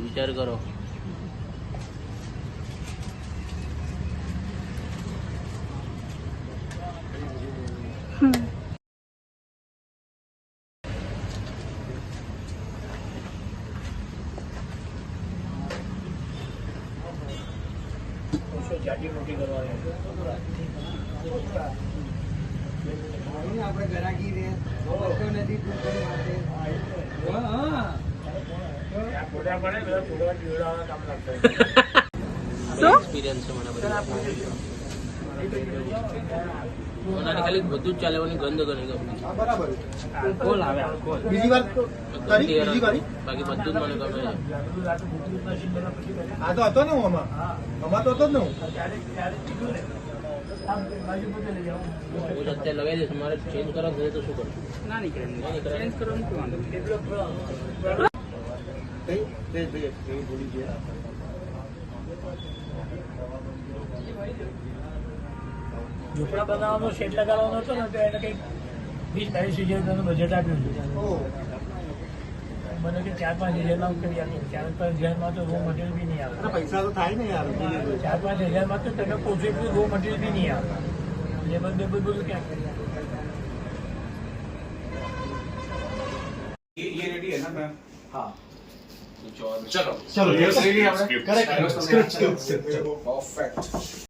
વિચાર કરો. જાડી મોટી કરવાની આપણે ગરાકી રે નથી એક્સપિરિયન્સ છે મને ખાલી બધું જ ચાલવાની ગંધ કરી ગમે. બરાબર કોલ આવે બીજી વાર બાકી બધું જ મને ગમે. આ તો હતો ને હું આમાં તો હતો જ ને હું અત્યારે લગાવી દઈશ. મારે ચેન્જ કરવાનું છે તો શું કરું? ના નીકળે. ચેન્જ કરવાનું શું વાંધો? ઝૂંપડા બનાવવાનો શેડ લગાવવાનો હતો ને તો એને કંઈક 20-22 હજારનું બજેટ આપ્યું છે. મને કે 4-5 હજારમાં કરી આપ્યું. 4-5 હજારમાં તો રો મટીરિયલ બી નહીં આવે. પૈસા તો થાય ને યાર. 4-5 હજારમાં તો તમે પોચો એટલું રો મટીરિયલ બી નહીં આવે. લેબર બેબર બધું ક્યાં ये रेडी है ना मैम? हाँ चलो चलो ये रेडी है करेक्ट परफेक्ट.